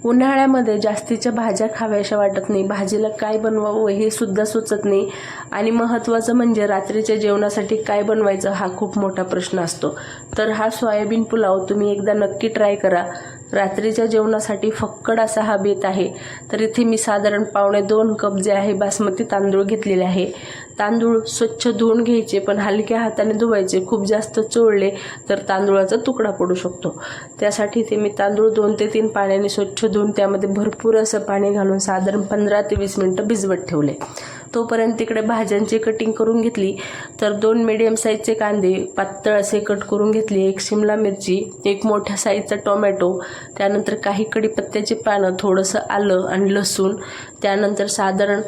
उन्हाळ्यामध्ये जास्तीच्या भाज्या खाव्याशा वाटत नाही, भाजीला काय बनवावं हे सुद्धा सुचत नाही आणि महत्त्वाचं म्हणजे रात्रीच्या जेवणासाठी काय बनवायचं हा खूप मोठा प्रश्न असतो। तर हा सोयाबीन पुलाव तुम्ही एकदा नक्की ट्राय करा। रात्रीच्या जेवणासाठी फक्कड असा हा बेत आहे। तर इथे मी साधारण 2.25 कप जे आहे बासमती तांदूळ घेतलेले आहे। तांदूळ स्वच्छ धुवून घ्यायचे, पण हलक्या हाताने धुवायचे, खूप जास्त चोळले तर तांदूळाचा तुकडा पडू शकतो। त्यासाठी ते मी तांदूळ 2 ते 3 पाण्याने स्वच्छ धुवून त्यामध्ये भरपूर असं पाणी घालून साधारण 15 ते 20 मिनिटं भिजवत ठेवले। तोपर्यंत तिकडे भाज्यांची कटिंग करून घेतली। तर 2 मीडियम साईजचे कांदे पातळ असे कट करून घेतले, 1 शिमला मिरची, 1 मोठ्या साईजचा टोमॅटो, त्यानंतर काही कढीपत्त्याची पानं, थोडंसं आलं आणि लसूण, त्यानंतर साधारण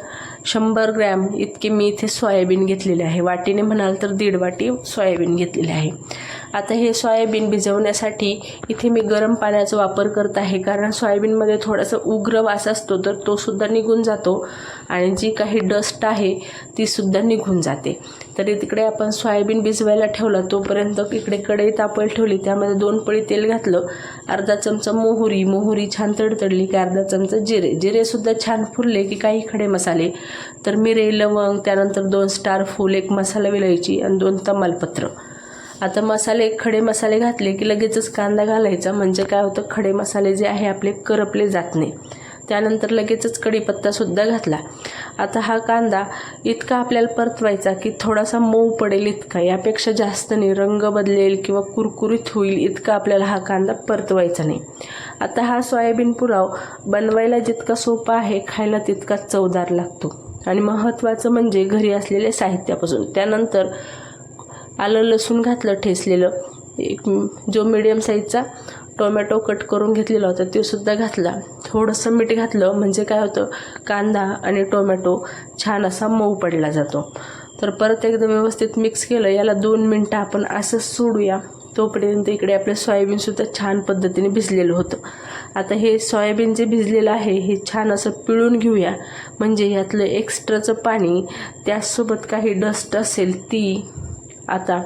100 ग्रॅम इतके मी इथे सोयाबीन घेतलेले आहे। वाटीने म्हणाल तर 1.5 वाटी सोयाबीन घेतलेले आहे। आता हे सोयाबीन भिजवण्यासाठी इथे मी गरम पाण्याचा वापर करत आहे, कारण सोयाबीनमध्ये थोडासा उग्र वास असतो तर तो सुद्धा निघून जातो आणि जी काही डस्ट आहे ती सुद्धा निघून जाते। तरी तिकडे आपण सोयाबीन भिजवायला ठेवला तोपर्यंत इकडे कढई तापवायला ठेवली, त्यामध्ये 2 पळी तेल घातलं, अर्धा चमचा मोहरी छान तडतडली की अर्धा चमचा जिरे सुद्धा छान फुलले की काही खडे मसाले, तर मिरे, लवंग, त्यानंतर 2 स्टार फूल, 1 मसाला विलायची आणि 2 तमालपत्र। आता खडे मसाले घातले की लगेचच कांदा घालायचा, म्हणजे काय होतं खडे मसाले जे आहे आपले करपले जात नाही। त्यानंतर लगेचच कढीपत्ता सुद्धा घातला। आता हा कांदा इतका आपल्याला परतवायचा की थोडासा मऊ पडेल इतका, यापेक्षा जास्त नाही, रंग बदलेल किंवा कुरकुरीत होईल इतका आपल्याला हा कांदा परतवायचा नाही। आता हा सोयाबीन पुलाव बनवायला जितका सोपा आहे खायला तितकाच चवदार लागतो आणि महत्त्वाचं म्हणजे घरी असलेले साहित्यापासून। त्यानंतर आलं लसूण घातलं ठेचलेलं, जो मीडियम साईजचा टोमॅटो कट करून घेतलेला होता ते सुद्धा घातला, थोडंसं मीठ घातलं, म्हणजे काय होतं कांदा आणि टोमॅटो छान असा मऊ पडला जातो। तर परत एकदा व्यवस्थित मिक्स केलं, याला 2 मिनटं आपण असंच सोडूया। तोपर्यंत इकडे आपलं सोयाबीन सुद्धा छान पद्धतीने भिजलेलं होतं। आता हे सोयाबीन जे भिजलेलं आहे हे छान असं पिळून घेऊया, म्हणजे यातलं एक्स्ट्राचं पाणी, त्याचसोबत काही डस्ट असेल ती आता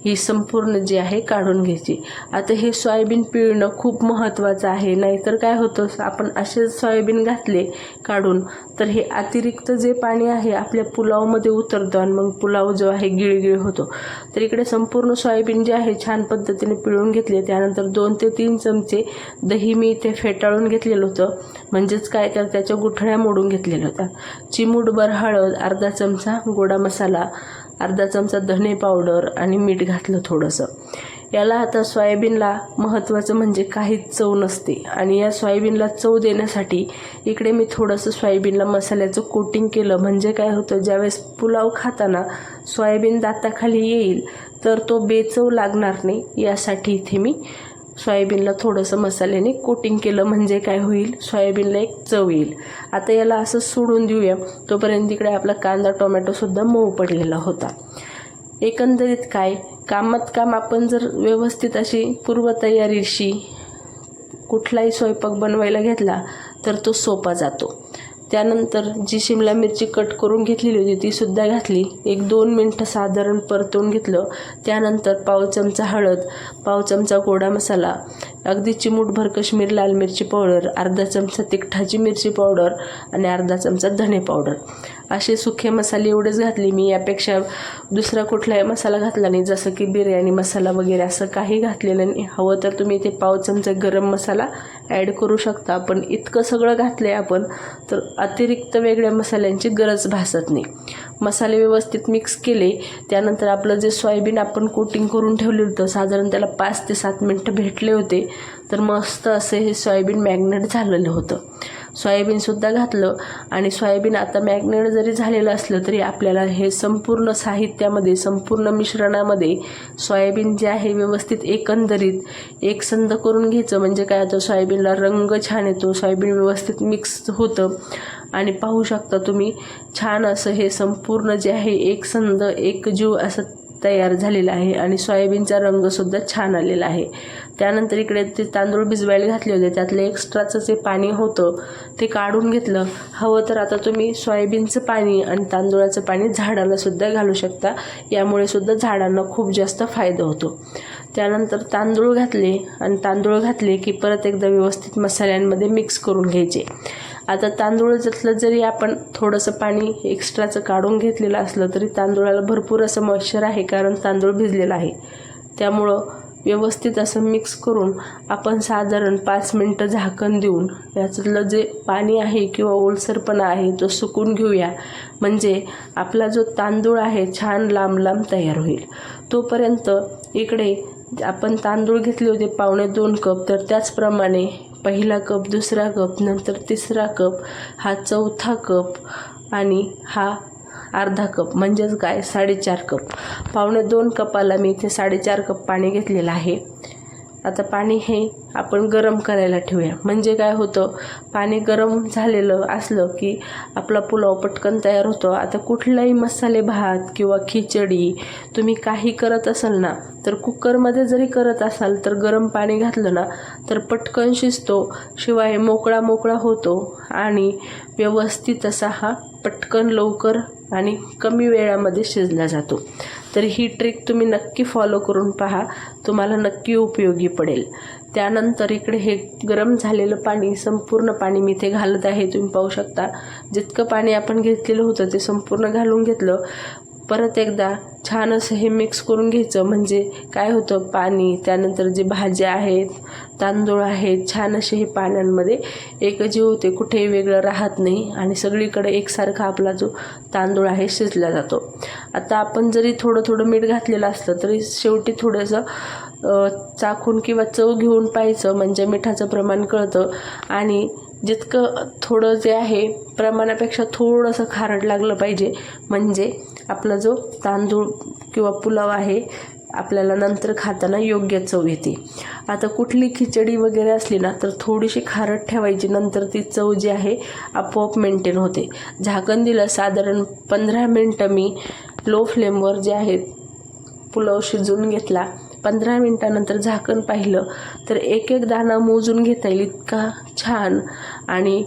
ही संपूर्ण जी आहे काढून घ्यायची। आता हे सोयाबीन पिळणं खूप महत्त्वाचं आहे, नाहीतर काय होतं आपण असेच सोयाबीन घातले काढून तर हे अतिरिक्त जे पाणी आहे आपल्या पुलावमध्ये उतरतं आणि मग पुलाव जो आहे गिळगिळ होतो। तर इकडे संपूर्ण सोयाबीन जे आहे छान पद्धतीने पिळून घेतले। त्यानंतर 2 ते 3 चमचे दही मी इथे फेटाळून घेतलेलं होतं, म्हणजेच काय तर त्याच्या गुठळ्या मोडून घेतलेल्या होत्या। चिमूटभर हळद, अर्धा चमचा गोडा मसाला, अर्धा चमचा धने पावडर आणि मीठ घातलं थोडंसं। याला आता सोयाबीनला महत्त्वाचं म्हणजे काहीच चव नसते आणि या सोयाबीनला चव देण्यासाठी इकडे मी थोडंसं सोयाबीनला मसाल्याचं कोटिंग केलं, म्हणजे काय होतं ज्यावेळेस पुलाव खाताना सोयाबीन दाताखाली येईल तर तो बेचव लागणार नाही, यासाठी इथे मी सोयाबीनला थोडंसं मसाल्याने कोटिंग केलं, म्हणजे काय होईल सोयाबीनला एक चव येईल। आता याला असं सोडून देऊया, तोपर्यंत इकडे आपला कांदा टोमॅटो सुद्धा मऊ पडलेला होता। एकंदरीत काय कामात काम आपण जर व्यवस्थित अशी पूर्वतयारीशी कुठलाही स्वयंपाक बनवायला घेतला तर तो सोपा जातो। त्यानंतर जी शिमला मिरची कट करून घेतलेली होती ती सुद्धा घातली, 1-2 मिनटं साधारण परतवून घेतलं। त्यानंतर 1/2 चमचा हळद, 1/2 चमचा गोडा मसाला, अगदी चिमूटभर काश्मीरी लाल मिरची पावडर, अर्धा चमचा तिखटाची मिरची पावडर आणि अर्धा चमचा धने पावडर, असे सुखे मसाले एवढेच घातले मी, यापेक्षा दुसरा कुठलाही मसाला घातला नाही, जसं की बिर्याणी मसाला वगैरे असं काही घातलेलं नाही। हवं तर तुम्ही इथे 1/2 चमचा गरम मसाला ॲड करू शकता, पण इतकं सगळं घातलंय आपण तर अतिरिक्त वेगळ्या मसाल्यांची गरज भासत नाही। मसाले व्यवस्थित मिक्स केले, त्यानंतर आपलं जे सोयाबीन आपण कोटिंग करून ठेवलं होतं साधारण त्याला 5 ते 7 मिनटं भेटले होते, तर मस्त असे हे सोयाबीन मॅग्नेट झालेलं होतं। सोयाबीनसुद्धा घातलं आणि सोयाबीन आता मॅग्नेट जरी झालेलं असलं तरी आपल्याला हे संपूर्ण साहित्यामध्ये, संपूर्ण मिश्रणामध्ये सोयाबीन जे आहे व्यवस्थित एकंदरीत एकसंध करून घ्यायचं, म्हणजे काय होतं सोयाबीनला रंग छान येतो, सोयाबीन व्यवस्थित मिक्स होतं आणि पाहू शकता तुम्ही छान असं हे संपूर्ण जे आहे एकसंध एकजीव असं तयार झालेला आहे आणि सोयाबीनचा रंगसुद्धा छान आलेला आहे। त्यानंतर इकडे ते तांदूळ भिजवायला घातले होते, त्यातलं एक्स्ट्राचं जे पाणी होतं ते काढून घेतलं। हवं तर आता तुम्ही सोयाबीनचं पाणी आणि तांदूळाचं पाणी झाडाला सुद्धा घालू शकता, यामुळे सुद्धा झाडांना खूप जास्त फायदा होतो। त्यानंतर तांदूळ घातले आणि तांदूळ घातले की परत एकदा व्यवस्थित मसाल्यांमध्ये मिक्स करून घ्यायचे. आता तांदूळातलं जरी आपण थोडंसं पाणी एक्स्ट्राचं काढून घेतलेलं असलं तरी तांदूळाला भरपूर असं मॉइश्चर आहे, कारण तांदूळ भिजलेला आहे. त्यामुळं व्यवस्थित असं मिक्स करून आपण साधारण 5 मिनटं झाकण देऊन याच्यातलं जे पाणी आहे किंवा ओलसरपणा आहे तो सुकून घेऊया. म्हणजे आपला जो तांदूळ आहे छान लांब लांब तयार होईल. तोपर्यंत इकडे आपण तांदूळ घेतले होते 2.25 कप, तर त्याचप्रमाणे पहिला कप, दुसरा कप, नंतर तिसरा कप, हा चौथा कप आणि हा अर्धा कप, म्हणजेच काय 4.5 कप. 2.25 कपाला मी इथे 4.5 कप पाणी घेतलेलं आहे. आता पाणी हे आपण गरम करायला ठेवूया. म्हणजे काय होतं, पाणी गरम झालेलं असलं की आपला पुलाव पटकन तयार होतो. आता कुठलाही मसाले भात किंवा खिचडी तुम्ही काही करत असाल ना, तर कुकरमध्ये जरी करत असाल तर गरम पाणी घातलं ना तर पटकन शिजतो, शिवाय मोकळा मोकळा होतो आणि व्यवस्थित असा हा पटकन लवकर आणि कमी वेळामध्ये शिजला जातो. तर ही ट्रिक तुम्ही नक्की फॉलो करून पहा, तुम्हाला नक्की उपयोगी पडेल. त्यानंतर इकडे हे गरम झालेलं पाणी, संपूर्ण पाणी मी इथे घालत आहे. तुम्ही पाहू शकता जितकं पाणी आपण घेतलेलं होतं ते संपूर्ण घालून घेतलं. परत एकदा छान असं हे मिक्स करून घ्यायचं. म्हणजे काय होतं, पाणी, त्यानंतर जे भाज्या आहेत, तांदूळ आहेत, छान असे हे पाण्यांमध्ये एकजीव होते, कुठेही वेगळं राहत नाही आणि सगळीकडे एकसारखा आपला जो तांदूळ आहे शिजला जातो. आता आपण जरी थोडं थोडं मीठ घातलेलं असलं तरी शेवटी थोडंसं चाखून किंवा चव घेऊन पाहायचं, म्हणजे मिठाचं प्रमाण कळतं. आणि जितकं थोडं जे आहे प्रमाणापेक्षा थोडंसं खारट लागलं पाहिजे, म्हणजे आपला जो तांदूळ किंवा पुलाव आहे आपल्याला नंतर खाताना योग्य चव येते. आता कुठली खिचडी वगैरे असली ना तर थोडीशी खारट ठेवायची, नंतर ती चव जी आहे आपोआप मेंटेन होते. झाकण दिलं, साधारण 15 मिनटं मी लो फ्लेमवर जे आहे पुलाव शिजवून घेतला. 15 मिनटानंतर झाकण पाहिलं तर एक एक दाणा मोजून घेता येईल इतका छान, आणि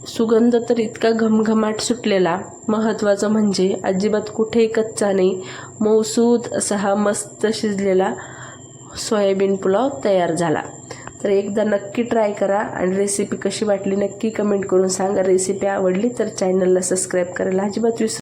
सुगंध तर इतका घमघमाट सुटलेला. महत्त्वाचं म्हणजे अजिबात कुठेही कच्चा नाही, मऊसूद असा हा मस्त शिजलेला सोयाबीन पुलाव तयार झाला. तर एकदा नक्की ट्राय करा आणि रेसिपी कशी वाटली नक्की कमेंट करून सांगा. रेसिपी आवडली तर चॅनलला सबस्क्राईब करायला अजिबात विसरू